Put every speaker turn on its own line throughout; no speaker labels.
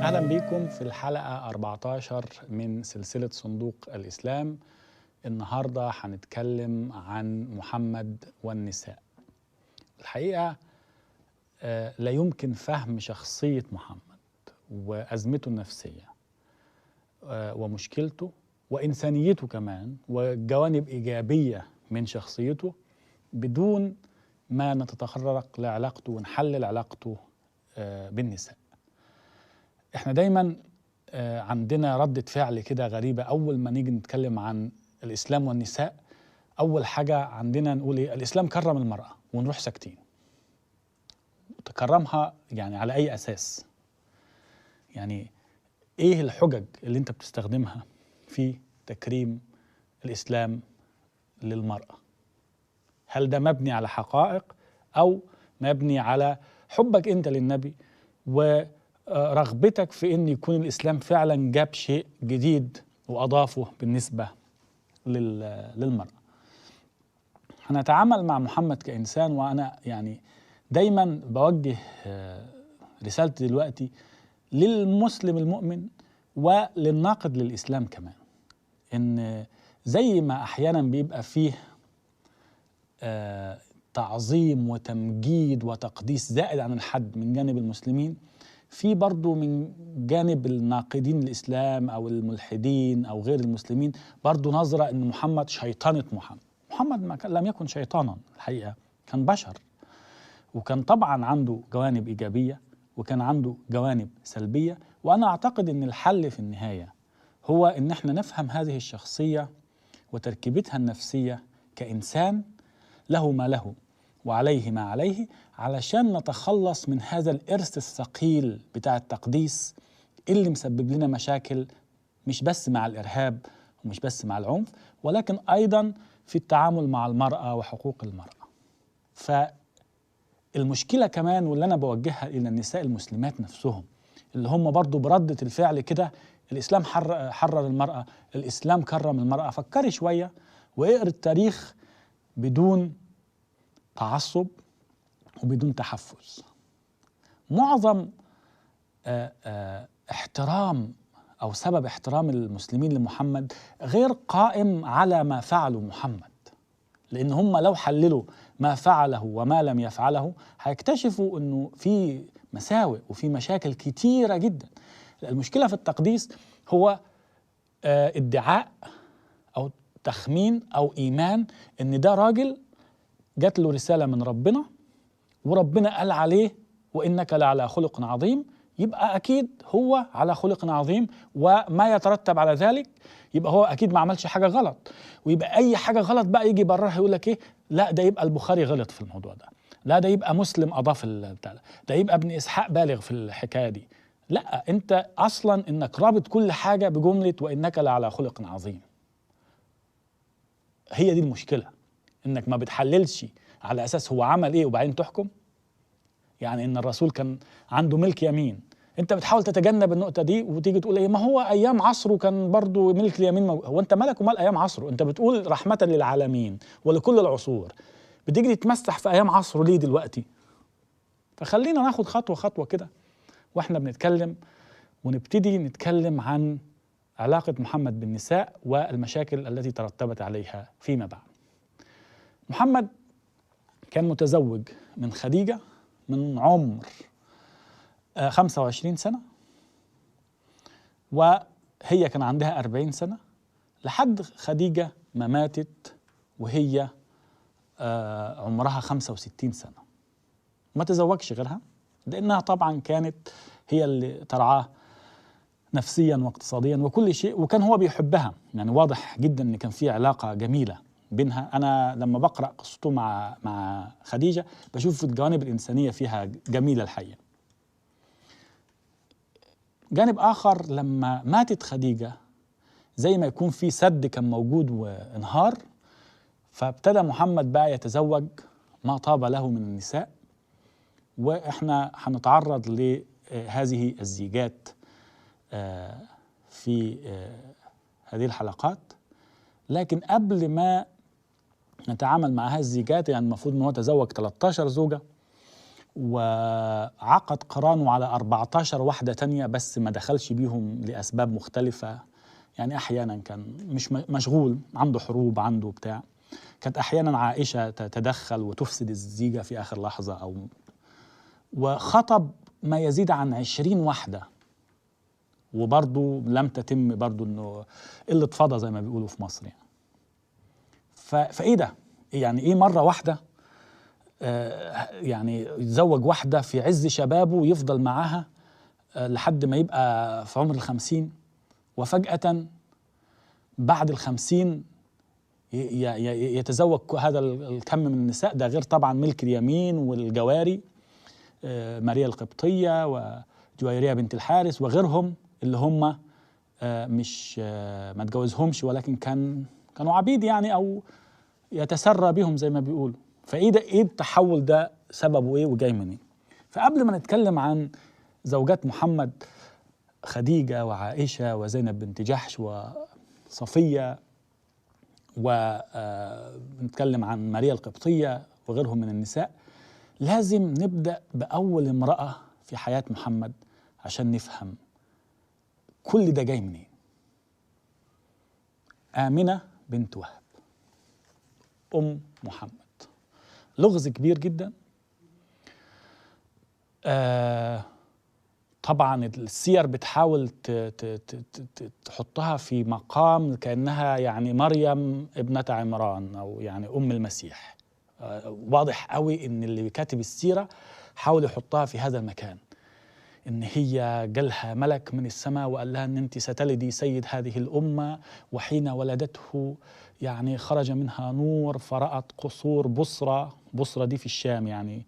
أهلا بيكم في الحلقة 14 من سلسلة صندوق الإسلام. النهاردة هنتكلم عن محمد والنساء. الحقيقة لا يمكن فهم شخصية محمد وأزمته النفسية ومشكلته وإنسانيته كمان وجوانب إيجابية من شخصيته بدون ما نتطرق لعلاقته ونحلل علاقته بالنساء. احنا دايما عندنا ردة فعل كده غريبة. أول ما نيجي نتكلم عن الإسلام والنساء أول حاجة عندنا نقول إيه؟ الإسلام كرم المرأة، ونروح ساكتين. تكرمها يعني على أي أساس؟ يعني إيه الحجج اللي أنت بتستخدمها في تكريم الإسلام للمرأة؟ هل ده مبني على حقائق أو مبني على حبك أنت للنبي ورغبتك في أن يكون الإسلام فعلا جاب شيء جديد وأضافه بالنسبة للمرأة؟ هنتعامل مع محمد كإنسان، وأنا يعني دايما بوجه رسالتي دلوقتي للمسلم المؤمن وللناقد للإسلام كمان، إن زي ما أحيانا بيبقى فيه تعظيم وتمجيد وتقديس زائد عن الحد من جانب المسلمين، في برضو من جانب الناقدين الإسلام أو الملحدين أو غير المسلمين برضو نظرة إن محمد شيطانة. محمد لم يكن شيطانا، الحقيقة كان بشر، وكان طبعا عنده جوانب إيجابية وكان عنده جوانب سلبية. وأنا أعتقد إن الحل في النهاية هو إن احنا نفهم هذه الشخصية وتركيبتها النفسية كإنسان له ما له وعليه ما عليه، علشان نتخلص من هذا الإرث الثقيل بتاع التقديس اللي مسبب لنا مشاكل، مش بس مع الإرهاب ومش بس مع العنف، ولكن أيضا في التعامل مع المرأة وحقوق المرأة. فالمشكلة كمان واللي أنا بوجهها إلى النساء المسلمات نفسهم، اللي هم برضو بردة الفعل كده، الإسلام حرر المرأة، الإسلام كرم المرأة. فكري شوية واقري التاريخ بدون تعصب وبدون تحفز. معظم احترام أو سبب احترام المسلمين لمحمد غير قائم على ما فعله محمد، لأن هم لو حللوا ما فعله وما لم يفعله هيكتشفوا أنه في مساوئ وفي مشاكل كتيرة جدا. المشكلة في التقديس هو ادعاء أو تخمين أو إيمان أن ده راجل جات له رسالة من ربنا وربنا قال عليه وإنك لعلى خلق عظيم، يبقى أكيد هو على خلق عظيم، وما يترتب على ذلك يبقى هو أكيد ما عملش حاجة غلط. ويبقى أي حاجة غلط بقى يجي بررها يقول لك إيه؟ لا ده يبقى البخاري غلط في الموضوع ده، لا ده يبقى مسلم أضاف البتاع ده يبقى ابن إسحاق بالغ في الحكاية دي. لا، أنت أصلا إنك رابط كل حاجة بجملة وإنك لعلى خلق عظيم. هي دي المشكلة، إنك ما بتحللش على أساس هو عمل إيه وبعدين تحكم. يعني إن الرسول كان عنده ملك يمين، أنت بتحاول تتجنب النقطة دي وتيجي تقول إيه؟ ما هو أيام عصره كان برضو ملك اليمين هو أنت مالك ومال أيام عصره؟ أنت بتقول رحمة للعالمين ولكل العصور، بتيجي تتمسح في أيام عصره ليه دلوقتي؟ فخلينا ناخد خطوة خطوة كده وإحنا بنتكلم، ونبتدي نتكلم عن علاقة محمد بالنساء والمشاكل التي ترتبت عليها فيما بعد. محمد كان متزوج من خديجة من عمر 25 سنة، وهي كان عندها 40 سنة، لحد خديجة ما ماتت وهي عمرها 65 سنة. ما تزوجش غيرها لأنها طبعا كانت هي اللي ترعاه نفسيا واقتصاديا وكل شيء، وكان هو بيحبها. يعني واضح جدا ان كان في علاقة جميلة بينها. انا لما بقرأ قصته مع خديجة بشوف الجوانب الإنسانية فيها جميلة الحقيقة. جانب آخر، لما ماتت خديجة زي ما يكون في سد كان موجود وانهار، فابتدى محمد بقى يتزوج ما طاب له من النساء، واحنا هنتعرض لهذه الزيجات في هذه الحلقات. لكن قبل ما نتعامل مع هذه الزيجات، يعني المفروض ان هو تزوج 13 زوجة، وعقد قرانه على 14 واحدة تانية، بس ما دخلش بيهم لأسباب مختلفة. يعني أحيانا كان مش مشغول، عنده حروب، عنده بتاع. كانت أحيانا عائشة تتدخل وتفسد الزيجة في آخر لحظة، وخطب ما يزيد عن 20 واحدة، وبرضه لم تتم برضه إنه قلة فضة زي ما بيقولوا في مصر يعني. فإيه ده؟ يعني إيه مرة واحدة يعني يتزوج واحدة في عز شبابه ويفضل معاها لحد ما يبقى في عمر 50، وفجأة بعد 50 يتزوج هذا الكم من النساء ده، غير طبعا ملك اليمين والجواري، ماريا القبطية وجويرية بنت الحارث وغيرهم اللي هم مش ما تجوزهمش، ولكن كانوا عبيد يعني، أو يتسرى بهم زي ما بيقولوا. فإيه ده؟ إيه التحول ده؟ سببه إيه وجاي منين؟ فقبل ما نتكلم عن زوجات محمد، خديجة وعائشة وزينب بنت جحش وصفية، ونتكلم عن ماريا القبطية وغيرهم من النساء، لازم نبدأ بأول امرأة في حياة محمد عشان نفهم كل ده جاي منين. آمنة بنت وهب أم محمد. لغز كبير جدا. طبعا السير بتحاول تحطها في مقام كأنها يعني مريم ابنة عمران، أو يعني أم المسيح. واضح قوي إن اللي كاتب السيرة حاول يحطها في هذا المكان، إن هي جالها ملك من السماء وقال لها إن أنت ستلدي سيد هذه الأمة، وحين ولدته يعني خرج منها نور، فرأت قصور بصرة دي في الشام، يعني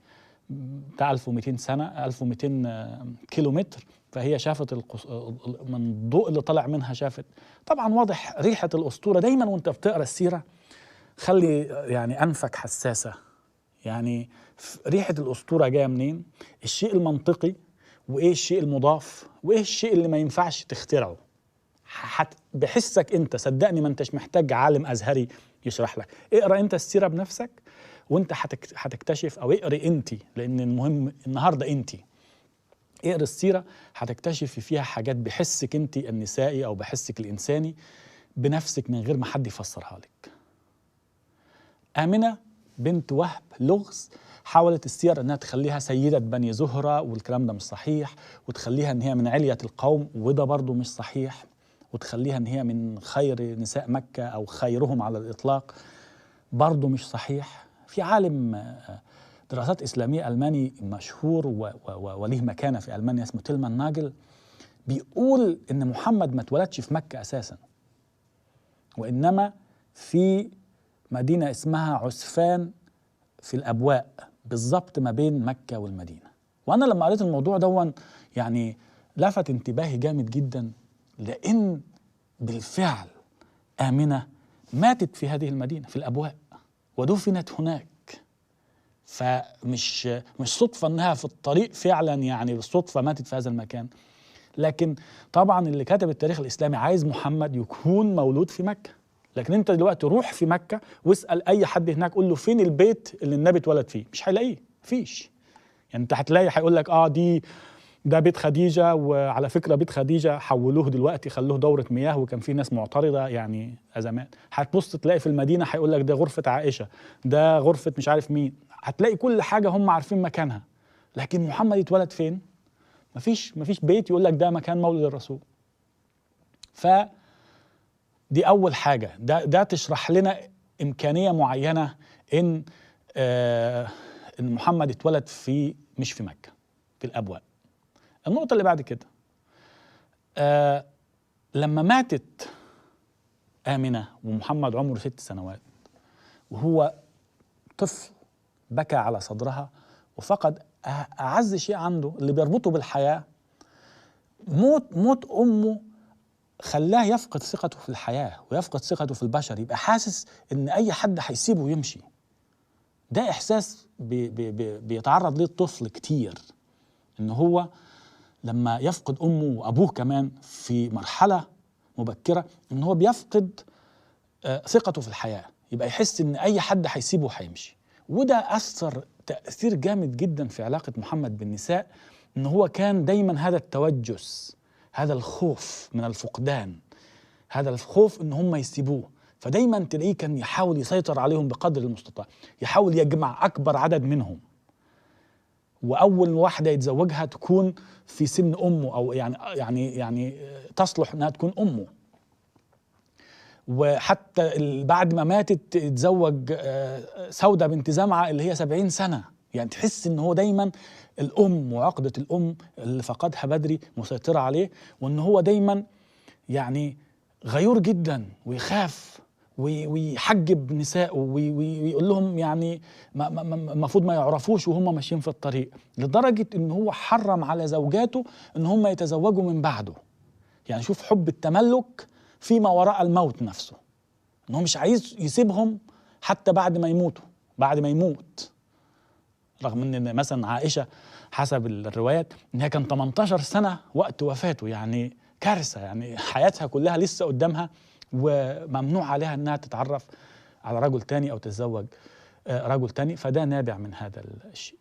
بتاع 1200 سنة، 1200 كيلومتر. فهي شافت من الضوء اللي طلع منها شافت. طبعا واضح ريحة الأسطورة. دايما وانت بتقرأ السيرة خلي يعني أنفك حساسة، يعني ريحة الأسطورة جاية منين، الشيء المنطقي وإيه الشيء المضاف وإيه الشيء اللي ما ينفعش تخترعه. بحسك أنت، صدقني ما أنتش محتاج عالم أزهري يشرح لك. اقرأ أنت السيرة بنفسك وانت هتكتشف، او اقري انت، لان المهم النهارده انت اقري السيره، هتكتشفي فيها حاجات بحسك انت النسائي او بحسك الانساني بنفسك من غير ما حد يفسرها لك. آمنة بنت وهب لغز. حاولت السير انها تخليها سيدة بني زهرة، والكلام ده مش صحيح، وتخليها ان هي من علية القوم، وده برضو مش صحيح، وتخليها ان هي من خير نساء مكة او خيرهم على الاطلاق، برضو مش صحيح. في عالم دراسات إسلامية ألماني مشهور وليه مكانة في ألمانيا اسمه تيلمان ناجل، بيقول إن محمد ما اتولدش في مكة أساسا، وإنما في مدينة اسمها عسفان في الأبواء، بالضبط ما بين مكة والمدينة. وأنا لما قريت الموضوع دون يعني لفت انتباهي جامد جدا، لأن بالفعل آمنة ماتت في هذه المدينة في الأبواء ودفنت هناك. فمش صدفة انها في الطريق فعلا، يعني بالصدفة ماتت في هذا المكان. لكن طبعا اللي كتب التاريخ الإسلامي عايز محمد يكون مولود في مكة. لكن انت دلوقتي روح في مكة واسأل اي حد هناك، قول له فين البيت اللي النبي اتولد فيه، مش هيلاقيه، مفيش. يعني انت هتلاقي هيقول لك ده بيت خديجة، وعلى فكرة بيت خديجة حولوه دلوقتي خلوه دورة مياه، وكان في ناس معترضة يعني أزمات. هتبص تلاقي في المدينة هيقول لك ده غرفة عائشة، ده غرفة مش عارف مين، هتلاقي كل حاجة هم عارفين مكانها. لكن محمد يتولد فين؟ مفيش بيت يقول لك ده مكان مولد الرسول. فدي أول حاجة، ده تشرح لنا إمكانية معينة إن محمد اتولد مش في مكة، في الأبواء. النقطة اللي بعد كده، لما ماتت آمنة ومحمد عمره 6 سنوات وهو طفل، بكى على صدرها وفقد أعز شيء عنده اللي بيربطه بالحياة. موت أمه خلاه يفقد ثقته في الحياة ويفقد ثقته في البشر، يبقى حاسس إن أي حد هيسيبه ويمشي. ده إحساس بيتعرض ليه الطفل كتير، إن هو لما يفقد أمه وأبوه كمان في مرحلة مبكرة، إن هو بيفقد ثقته في الحياة، يبقى يحس إن أي حد هيسيبه وهيمشي. وده أثر تأثير جامد جدا في علاقة محمد بالنساء إن هو كان دايما هذا التوجس، هذا الخوف من الفقدان، هذا الخوف إن هم يسيبوه، فدايما تلاقيه كان يحاول يسيطر عليهم بقدر المستطاع، يحاول يجمع أكبر عدد منهم، وأول واحدة يتزوجها تكون في سن أمه، أو يعني تصلح إنها تكون أمه. وحتى بعد ما ماتت تزوج سودة بنت زمعة اللي هي 70 سنة. يعني تحس إن هو دايما الأم وعقدة الأم اللي فقدها بدري مسيطرة عليه، وإن هو دايما يعني غيور جدا ويخاف ويحجب نسائه ويقول لهم يعني المفروض ما يعرفوش وهم ماشيين في الطريق، لدرجة إن هو حرم على زوجاته إن هم يتزوجوا من بعده. يعني شوف حب التملك فيما وراء الموت نفسه، إن هو مش عايز يسيبهم حتى بعد ما يموتوا، بعد ما يموت. رغم إن مثلا عائشة حسب الروايات إن هي كان 18 سنة وقت وفاته، يعني كارثة، يعني حياتها كلها لسه قدامها وممنوع عليها إنها تتعرف على رجل تاني أو تتزوج رجل تاني. فده نابع من هذا الشيء.